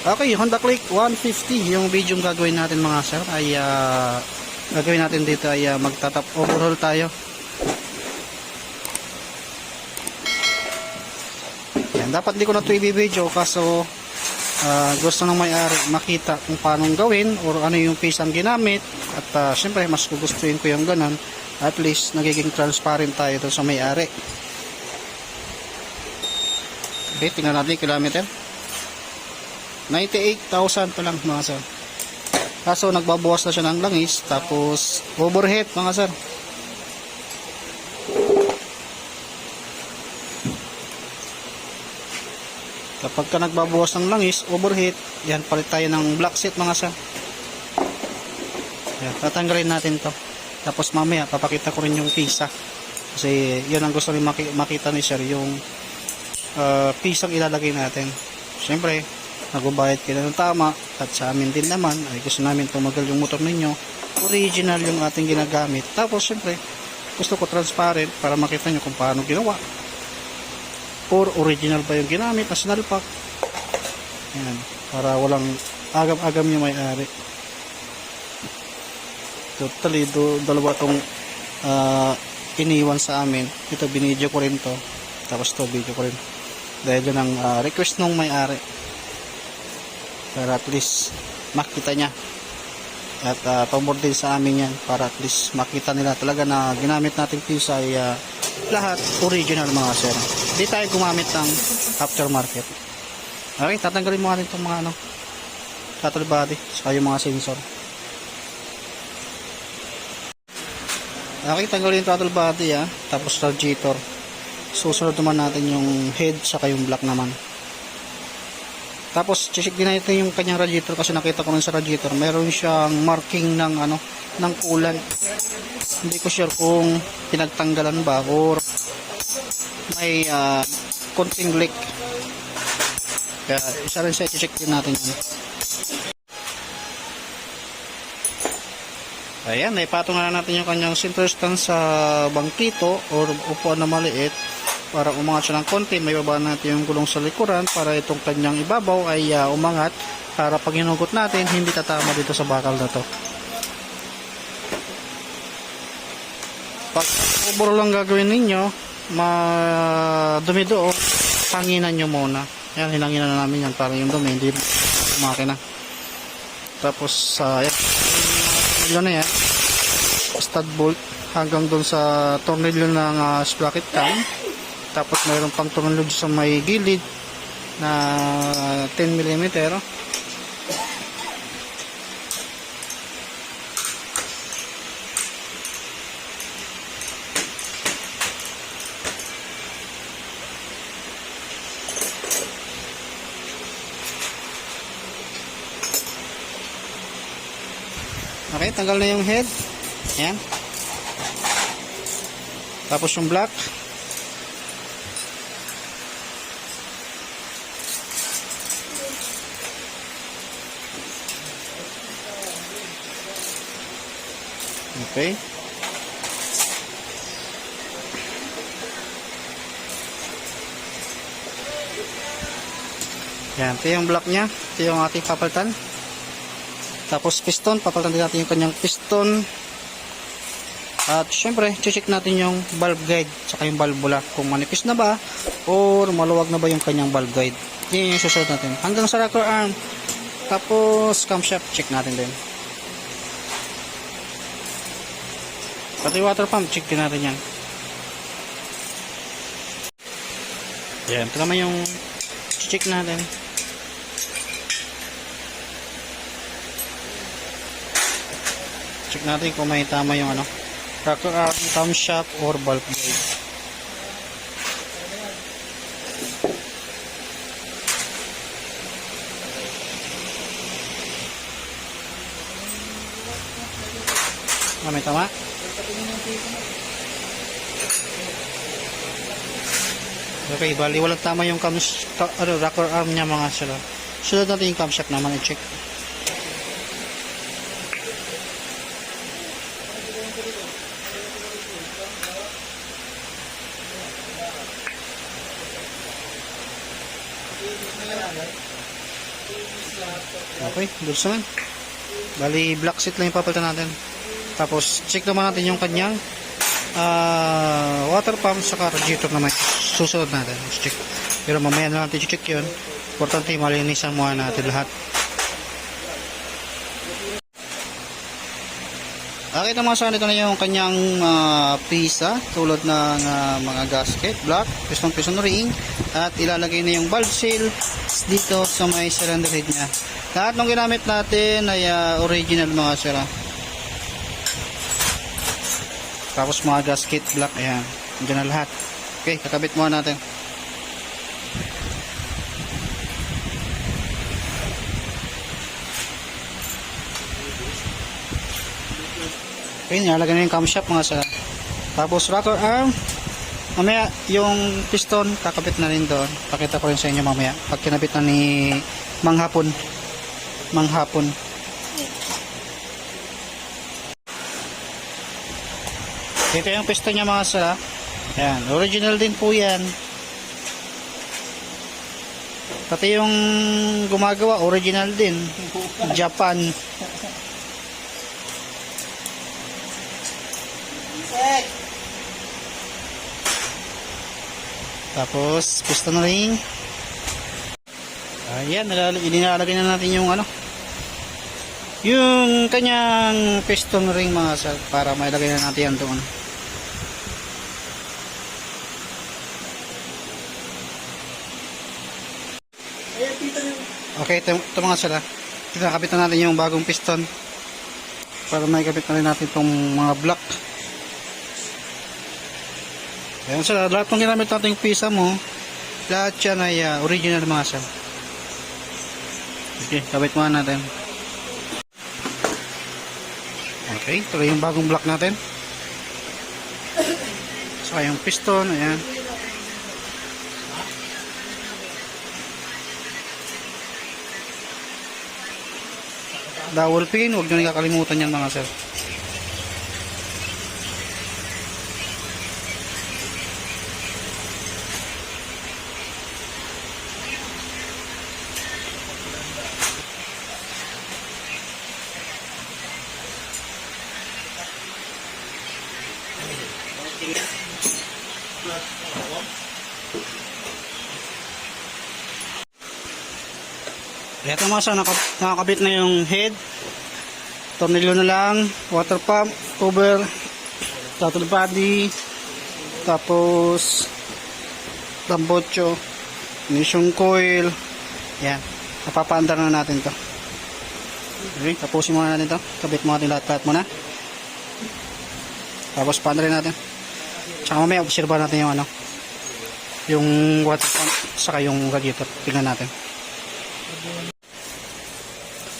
Okay, Honda Click 150 yung video gagawin natin mga sir ay gagawin natin dito ay magtatap overhaul tayo. Yan, dapat di ko na ito i-video kaso gusto ng may-ari makita kung paano gawin or ano yung piece ang ginamit at syempre mas gugustuhin ko yung ganun, at least nagiging transparent tayo doon sa may-ari. Okay, tingnan natin yung kilometer. 98,000 pa lang mga sir. Kaso nagbabawas na siya ng langis, tapos overheat mga sir. Kapag ka nagbabawas ng langis, overheat, yan, palit tayo ng black seat mga sir. Yan, tatanggalin natin to. Tapos mamaya papakita ko rin yung pisa, kasi yun ang gusto rin makita ni sir, yung pisang ilalagay natin. Siyempre nagbabayad kayo ng tama, at sa amin din naman ay gusto namin tumagal yung motor ninyo, original yung ating ginagamit. Tapos syempre gusto ko transparent para makita nyo kung paano ginawa, or original ba yung ginamit na sinalpak. Yan, para walang agam-agam yung may-ari. Totally dalawa tong iniwan sa amin. Ito binidyo ko rin to, tapos to video ko rin dahil yun ang request nung may-ari, para at least makita niya, at pamor din sa amin yan, para at least makita nila talaga na ginamit natin pisa ay lahat original mga sir. Hindi tayo gumamit ng aftermarket. Okay, tatanggalin mo natin itong mga throttle body saka yung mga sensor. Okay, tanggalin yung throttle body tapos radiator. Susunod naman natin yung head saka yung block naman. Tapos check din natin yung kanyang radiator, kasi nakita ko rin sa radiator meron siyang marking ng ng coolant. Hindi ko sure kung pinagtanggalan ba or may konting leak. Kaya isa rin siya, check din natin yun. Ayan, naipatong na natin yung kanyang center stand sa bangkito or upuan na maliit. Para umangat siya ng konti, may baba natin yung gulong sa likuran para itong kanyang ibabaw ay umangat, para pag hinugot natin hindi tatama dito sa bakal na to. Pag overall lang gagawin ninyo, madumi doon, hanginan nyo muna. Yan, hinanginan na namin yan para yung dumi hindi makina. Tapos yun na yan, stud bolt hanggang doon sa tornilyo ng sprocket cam. Tapos mayroon pang tornilyo sa may gilid na 10mm. Okay, tanggal na yung head. Ayan. Tapos yung black. Okay. Yan, ito yung block nya. Ito yung ating papalitan. Tapos piston, papalitan din natin yung kanyang piston. At syempre, check natin yung valve guide saka yung valvula, kung manipis na ba or maluwag na ba yung kanyang valve guide. Yan yung susunod natin. Hanggang sa rocker arm. Tapos camshaft, check natin din. Pati water pump, check din natin yan. Yan, ito naman yung check natin. Check natin kung may tama yung rocker arm, camshaft, or valve guide. May tama? Okay, bali walang tama yung rocker arm niya mga sila. Sunod natin yung camshaft naman, i-check. Okay, goods naman. Bali, black seat lang yung papalitan natin. Tapos, check naman natin yung kanyang water pump saka radiator naman. Susunod natin. Check. Pero mamaya na natin check yun. Importante, malinisan muna natin lahat. Okay, naman sa nito na yung kanyang pisa tulad ng mga gasket, block, piston ring, at ilalagay na yung valve seal dito sa may cylinder head niya. Lahat ng ginamit natin ay original mga sira. Tapos mga gasket, block, ayan, dyan na lahat. Okay, kakabit muna natin. Okay, nilalagay na yung camshaft mga sir. Tapos rocker arm. Mamaya yung piston kakabit na rin doon. Pakita ko rin sa inyo mamaya pag kinabit na ni Manghapon. Ito yung piston niya mga sir. Ayan, original din po yan. Pati yung gumagawa original din. Japan. Tapos piston ring. Ayan, inilalagay na natin yung yung kanyang piston ring mga sir, para mailagay na natin yan doon. Okay, ito mga sir. Kinakabit na natin yung bagong piston para maikabit na rin natin itong mga block. Ayan sir, lahat ng ginamit natin yung pisa mo, lahat yan ay original mga sir. Okay, kabit muna natin. Okay, ito yung bagong block natin. Saka yung piston, ayan. Dowel pin, huwag nyo nang kakalimutan yan mga sir. Ito mga sir, nakakabit na yung head. Tornilyo na lang, water pump, cover, throttle body, tapos tambocho, ignition coil. Yan, napapaandar na natin to. Okay, tapusin muna natin to. Kabit mo natin lahat muna. Tapos paandarin natin. Tsaka mamaya obserba natin yung yung water pump saka yung radiator. Tingnan natin.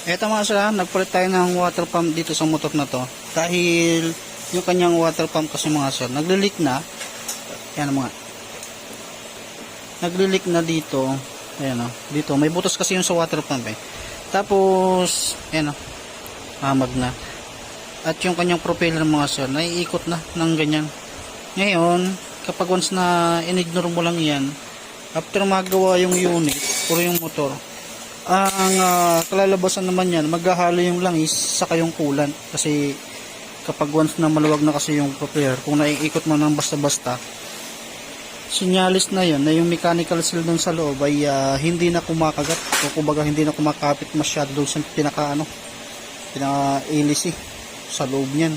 Eto mga sir, nagpalit tayo ng water pump dito sa motor na to dahil yung kanyang water pump kasi mga sir nagli-leak na. Yan mga, nagli-leak na dito. Ayan dito may butas kasi yung sa water pump tapos ayan hamad na, at yung kanyang propeller mga sir naiikot na ng ganyan. Ngayon kapag once na in-ignore mo lang yan, after magawa yung unit o yung motor, ang kalalabasan naman yan, maghahalo yung langis saka yung coolant. Kasi kapag once na maluwag na kasi yung propeller, kung naiikot mo ng basta-basta, sinyalis na yun na yung mechanical seal dun sa loob ay hindi na kumakagat o kumbaga hindi na kumakapit masyado dun sa pinaka-hélice sa loob nyan,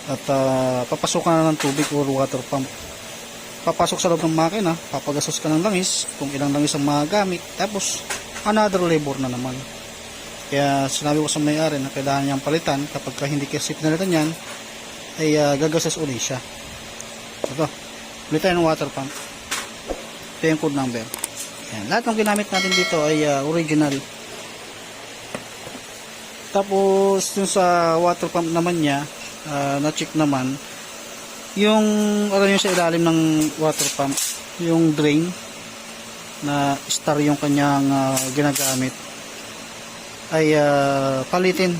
at papasukan na ng tubig or water pump. Papasok sa loob ng makina, papagasos ka ng langis, kung ilang langis ang magagamit, tapos another labor na naman. Kaya sinabi ko sa may-ari na kailangan niyang palitan. Kapag hindi kasi pinalitan yan, ay gagasas ulit siya. Ito, palitan ng water pump. Ito yung code number. Yan. Lahat ng ginamit natin dito ay original. Tapos yung sa water pump naman niya, na-check naman yung yung sa ilalim ng water pump, yung drain na star yung kanyang ginagamit ay palitin.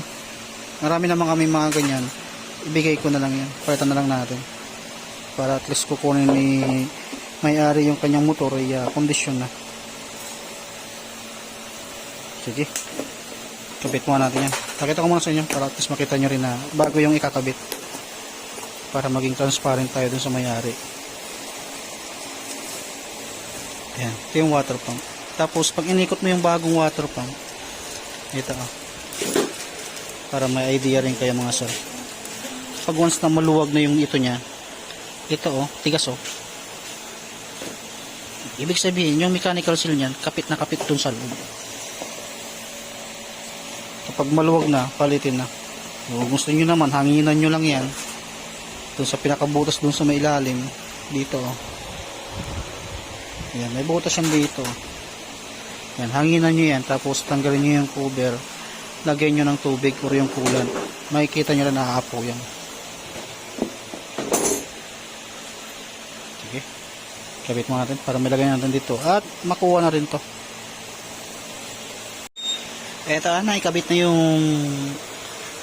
Marami naman kami mga ganyan, ibigay ko na lang yan, palitan na lang natin para at least kukunin ni may-ari yung kanyang motor ay kondisyon na. Sige. Kabit muna natin yan. Pakita ko muna sa inyo para at least makita nyo rin na bago yung ikakabit. Para maging transparent tayo dun sa may-ari. Ayan. Ito yung water pump. Tapos pag inikot mo yung bagong water pump, ito para may idea rin kayo mga sir. Pag once na maluwag na yung ito niya, ito tigas ibig sabihin yung mechanical seal niyan kapit na kapit dun sa loob. Kapag maluwag na, palitin na. Kung gusto nyo naman, hanginan nyo lang yan dun sa pinakabutas dun sa may ilalim dito yan, may butas yan dito yan, hanginan nyo yan, tapos tanggalin nyo yung cover, lagyan nyo ng tubig or yung coolant, makikita nyo lang naaapo yan. Sige, kabit mo natin para malagay natin dito at makuha na rin to. Eto na, ikabit na yung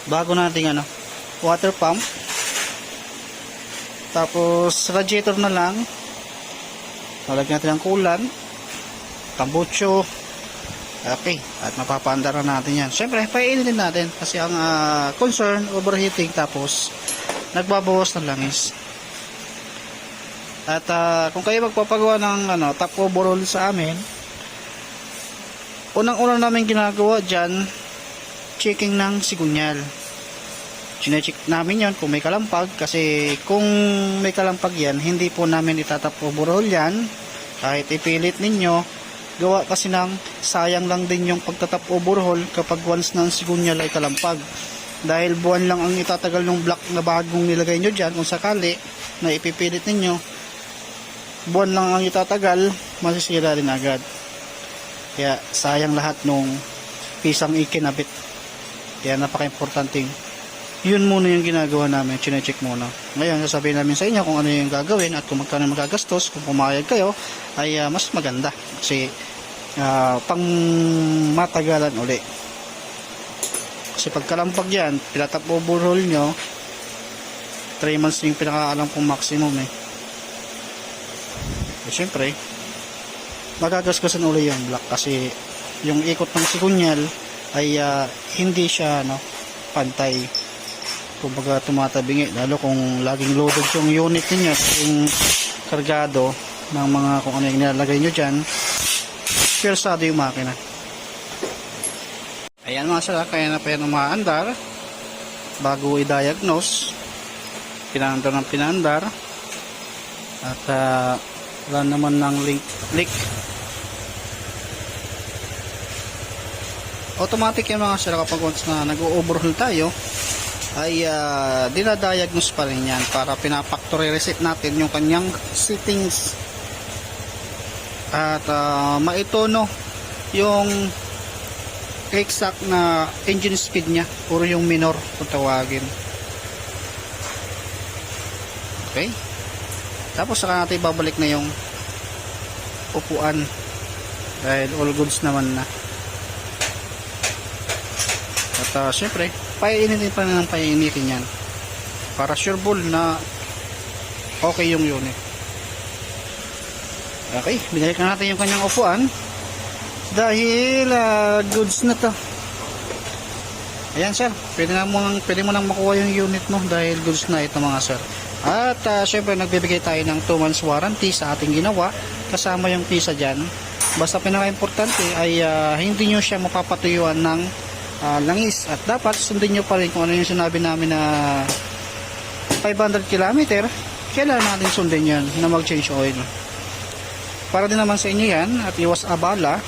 bago nating water pump. Tapos radiator na lang, lalagyan natin ng coolant, tambucho. Okay, at mapapaandar na natin yan. Siyempre, painin natin kasi ang concern, overheating, tapos nagbabawas ng langis. At kung kayo magpapagawa ng top overhaul sa amin, unang-una namin ginagawa dyan, checking ng sigunyal. Chine-check namin yan kung may kalampag, kasi kung may kalampag yan, hindi po namin itatap overhaul yan kahit ipilit ninyo. Gawa kasi ng sayang lang din yung pagtatap overhaul kapag once ng sigunyal ay kalampag, dahil buwan lang ang itatagal ng block na bagong nilagay nyo dyan. Kung sakali na ipipilit ninyo, buwan lang ang itatagal, masisira din agad. Kaya sayang lahat nung pisang ikinabit. Kaya napaka-importanting yun muna yung ginagawa namin, chine-check muna. Ngayon sasabihin namin sa inyo kung ano yung gagawin at kung magkano magagastos. Kung pumayag kayo ay mas maganda kasi pang matagalan uli. Kasi pag kalampag yan, pinatap overhaul nyo, 3 months yung pinakaalam kong maximum syempre magagasgasan uli yung block kasi yung ikot ng sigunyal ay hindi siya pantay, kumbaga tumatabingi, lalo kung laging loaded yung unit niya, yung kargado ng mga kung ano yung nilalagay nyo dyan, persado yung makina. Ayan mga sir, kaya na pa yan umaandar bago i-diagnose, pinaandar ng pinaandar at wala naman ng leak. Automatic yan mga sir, kapag once na nag-overhaul tayo ay dinadiagnose pa rin yan para pinapactory reset natin yung kanyang settings at maitono yung exact na engine speed nya, puro yung minor kung tawagin. Okay, tapos saka natin babalik na yung upuan dahil all goods naman na. At syempre painitin pa na ng painitin yan para sureball na okay yung unit. Okay, binalik na natin yung kanyang upuan dahil goods na to. Ayan sir, pwede mo nang makuha yung unit mo dahil goods na ito mga sir. At syempre nagbibigay tayo ng 2 months warranty sa ating ginawa kasama yung pisa dyan. Basta pinaka-importante ay hindi nyo siya mapapatuyuan ng langis at dapat sundin nyo pa rin kung ano yung sinabi namin na 500 km, kailangan natin sundin yan na mag-change oil para din naman sa inyo yan at iwas abala,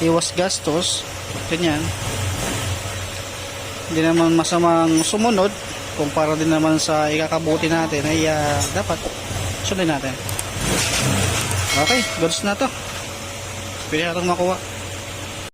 iwas gastos, ganyan. Hindi naman masamang sumunod kung para din naman sa ikakabuti natin ay dapat sundin natin. Okay, goods na to, pwede natin makuha.